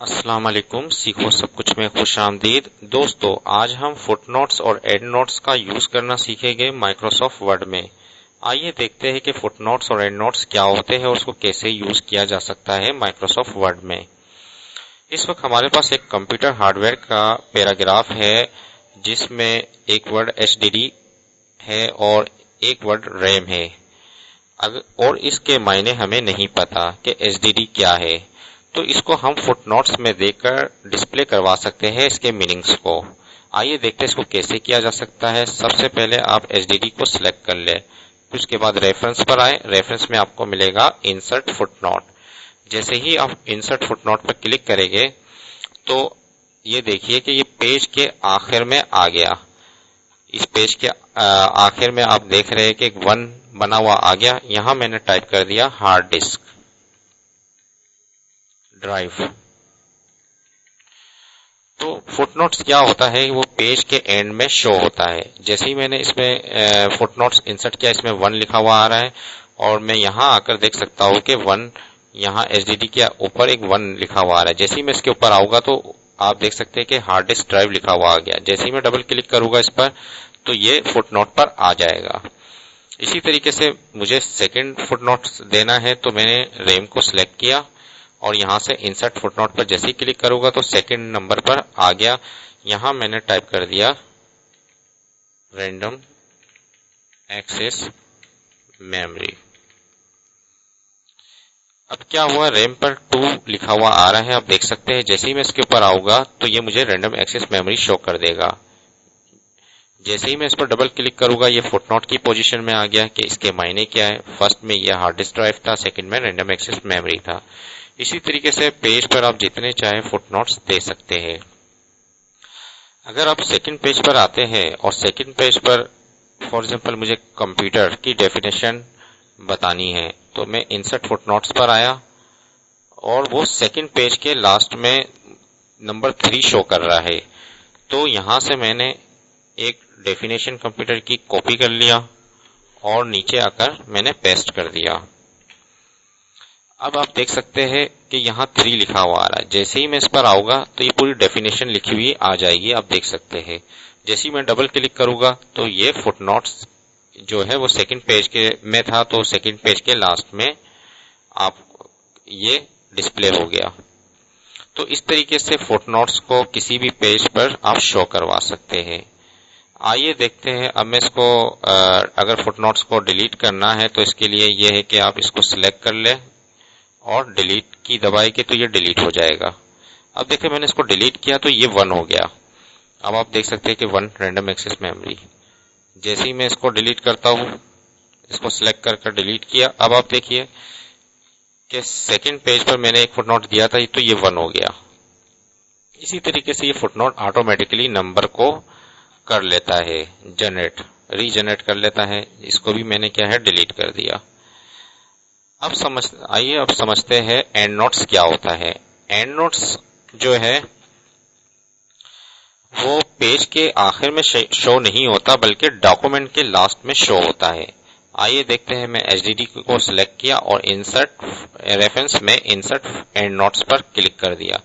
अस्सलाम वालेकुम। सीखो सब कुछ में खुश आमदीद। दोस्तों, आज हम फुटनोट्स और एंडनोट्स का यूज करना सीखेंगे माइक्रोसॉफ्ट वर्ड में। आइए देखते हैं कि फुटनोट्स और एंडनोट्स क्या होते हैं और उसको कैसे यूज किया जा सकता है माइक्रोसॉफ्ट वर्ड में। इस वक्त हमारे पास एक कंप्यूटर हार्डवेयर का पैराग्राफ है जिसमें एक वर्ड एचडीडी है और एक वर्ड रैम है। और इसके मायने हमें नहीं पता कि एचडीडी क्या है, तो इसको हम फुटनोट्स में देकर डिस्प्ले करवा सकते हैं इसके मीनिंग्स को। आइए देखते हैं इसको कैसे किया जा सकता है। सबसे पहले आप एचडीडी को सिलेक्ट कर ले, फिर उसके बाद रेफरेंस पर आए। रेफरेंस में आपको मिलेगा इंसर्ट फुटनोट। जैसे ही आप इंसर्ट फुटनोट पर क्लिक करेंगे तो ये देखिए कि ये पेज के आखिर में आ गया। इस पेज के आखिर में आप देख रहे हैं कि एक 1 बना हुआ आ गया। यहां मैंने टाइप कर दिया हार्ड डिस्क ड्राइव। तो फुटनोट्स क्या होता है, वो पेज के एंड में शो होता है। जैसे ही मैंने इसमें फुटनोट्स इंसर्ट किया, इसमें 1 लिखा हुआ आ रहा है और मैं यहां आकर देख सकता हूं कि 1 यहाँ एचडीडी के ऊपर एक 1 लिखा हुआ आ रहा है। जैसे ही मैं इसके ऊपर आऊंगा तो आप देख सकते हैं कि हार्ड डिस्क ड्राइव लिखा हुआ आ गया। जैसे ही मैं डबल क्लिक करूंगा इस पर तो ये फुटनोट पर आ जाएगा। इसी तरीके से मुझे सेकंड फुटनोट देना है, तो मैंने रैम को सिलेक्ट किया और यहां से इंसर्ट फुटनोट पर जैसे ही क्लिक करूंगा तो सेकंड नंबर पर आ गया। यहां मैंने टाइप कर दिया रैंडम एक्सेस मेमोरी। अब क्या हुआ, रैम पर 2 लिखा हुआ आ रहा है, आप देख सकते हैं। जैसे ही मैं इसके ऊपर आऊंगा तो ये मुझे रैंडम एक्सेस मेमोरी शो कर देगा। जैसे ही मैं इस पर डबल क्लिक करूंगा ये फुटनोट की पोजीशन में आ गया कि इसके मायने क्या है। फर्स्ट में ये हार्ड डिस्क ड्राइव था, सेकंड में रैंडम एक्सेस मेमोरी था। इसी तरीके से पेज पर आप जितने चाहे फुटनोट्स दे सकते हैं। अगर आप सेकंड पेज पर आते हैं और सेकंड पेज पर फॉर एग्जांपल मुझे कंप्यूटर की डेफिनेशन बतानी है, तो मैं इंसर्ट फुटनोट्स पर आया और वो सेकंड पेज के लास्ट में नंबर 3 शो कर रहा है। तो यहां से मैंने एक डेफिनेशन कंप्यूटर की कॉपी कर लिया और नीचे आकर मैंने पेस्ट कर दिया। अब आप देख सकते हैं कि यहाँ 3 लिखा हुआ आ रहा है। जैसे ही मैं इस पर आऊंगा तो ये पूरी डेफिनेशन लिखी हुई आ जाएगी, आप देख सकते हैं। जैसे ही मैं डबल क्लिक करूंगा तो ये फुटनोट्स जो है वो सेकंड पेज के में था, तो सेकंड पेज के लास्ट में आप ये डिस्प्ले हो गया। तो इस तरीके से फुटनोट्स को किसी भी पेज पर आप शो करवा सकते हैं। आइए देखते हैं। अब मैं इसको अगर फुटनोट्स को डिलीट करना है तो इसके लिए ये है कि आप इसको सिलेक्ट कर लें और डिलीट की दबाएंगे तो ये डिलीट हो जाएगा। अब देखिए मैंने इसको डिलीट किया तो ये 1 हो गया। अब आप देख सकते हैं कि 1 रैंडम एक्सेस मेमोरी। जैसे ही मैं इसको डिलीट करता हूं, इसको सिलेक्ट कर डिलीट किया, अब आप देखिए कि सेकंड पेज पर मैंने एक फुटनोट दिया था तो ये 1 हो गया। इसी तरीके से ये फुटनोट ऑटोमेटिकली नंबर को कर लेता है, रीजनरेट कर लेता है। इसको भी मैंने क्या है डिलीट कर दिया। अब समझते हैं एंड नोट्स क्या होता है। एंड नोट्स जो है वो पेज के आखिर में शो नहीं होता बल्कि डॉक्यूमेंट के लास्ट में शो होता है। आइए देखते हैं। मैं एचडीडी को सिलेक्ट किया और इंसर्ट रेफरेंस में इंसर्ट एंड नोट्स पर क्लिक कर दिया।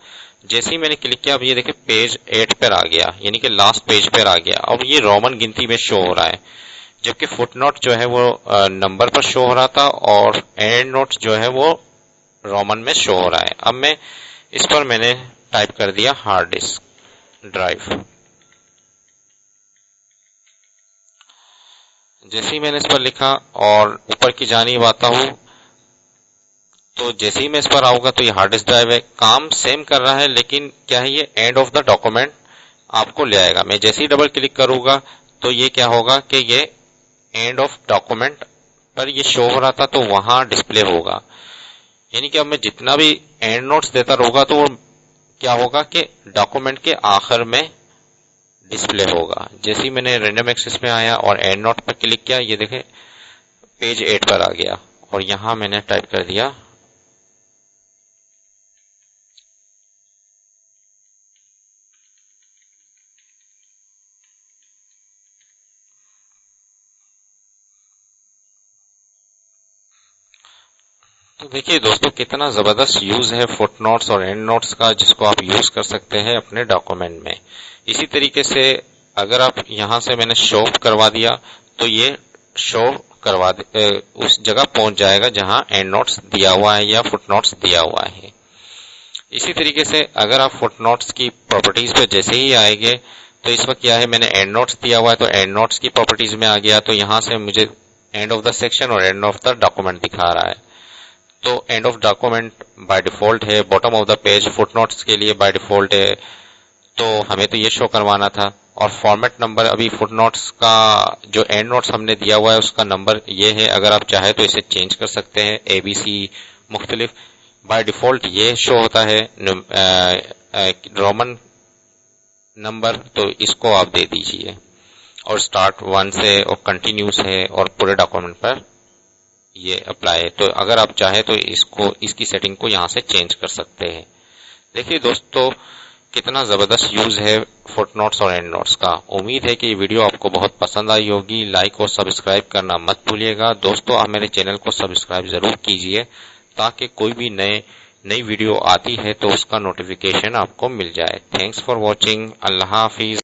जैसे ही मैंने क्लिक किया अब ये देखिए पेज 8 पर आ गया, यानी कि लास्ट पेज पर आ गया। अब ये रोमन गिनती में शो हो रहा है, जबकि फुटनोट जो है वो नंबर पर शो हो रहा था और एंड नोट जो है वो रोमन में शो हो रहा है। अब मैं इस पर मैंने टाइप कर दिया हार्ड डिस्क ड्राइव। जैसे ही मैंने इस पर लिखा और ऊपर की जानिब आता हूं तो जैसे ही मैं इस पर आऊंगा तो ये हार्ड डिस्क ड्राइव है। काम सेम कर रहा है, लेकिन क्या है ये एंड ऑफ द डॉक्यूमेंट आपको ले आएगा। मैं जैसे ही डबल क्लिक करूंगा तो ये क्या होगा कि ये एंड ऑफ डॉक्यूमेंट पर ये शो हो रहा था तो वहां डिस्प्ले होगा। यानी कि अब मैं जितना भी एंड नोट्स देता रहूंगा तो वो क्या होगा कि डॉक्यूमेंट के आखिर में डिस्प्ले होगा। जैसे ही मैंने रैंडम एक्सेस में आया और एंड नोट पर क्लिक किया, ये देखें पेज 8 पर आ गया और यहां मैंने टाइप कर दिया तो देखिए दोस्तों, कितना ज़बरदस्त यूज़ है फुटनोट्स और एंड नोट्स का, जिसको आप यूज़ कर सकते हैं अपने डॉक्यूमेंट में। इसी तरीके से अगर आप यहाँ से मैंने शो करवा दिया तो ये शो उस जगह पहुंच जाएगा जहां एंड नोट्स दिया हुआ है या फुटनोट्स दिया हुआ है। इसी तरीके से अगर आप फुटनोट्स की प्रॉपर्टीज पे जैसे ही आएंगे, तो इस वक्त क्या है, मैंने एंड नोट्स दिया हुआ है तो एंड नोट्स की प्रॉपर्टीज में आ गया, तो यहां से मुझे एंड ऑफ द सेक्शन और एंड ऑफ द डॉक्यूमेंट दिखा रहा है। तो end of document by default है, bottom of the page footnotes के लिए बाय डिफॉल्ट है, तो हमें तो ये शो करवाना था। और फॉर्मेट नंबर, अभी फुटनोट्स का जो एंड नोट्स हमने दिया हुआ है उसका नंबर ये है, अगर आप चाहे तो इसे चेंज कर सकते हैं, ABC मुख्तलिफ। बाय डिफॉल्ट ये शो होता है रोमन नंबर, तो इसको आप दे दीजिए। और स्टार्ट 1 से और कंटिन्यूस है और पूरे डॉक्यूमेंट पर ये अप्लाई है। तो अगर आप चाहे तो इसकी सेटिंग को यहाँ से चेंज कर सकते हैं। देखिए दोस्तों, कितना ज़बरदस्त यूज़ है फुटनोट्स और एंड नोट्स का। उम्मीद है कि ये वीडियो आपको बहुत पसंद आई होगी। लाइक और सब्सक्राइब करना मत भूलिएगा। दोस्तों, आप मेरे चैनल को सब्सक्राइब ज़रूर कीजिए ताकि कोई भी नई वीडियो आती है तो उसका नोटिफिकेशन आपको मिल जाए। Thanks for watching. अल्लाह हाफिज़।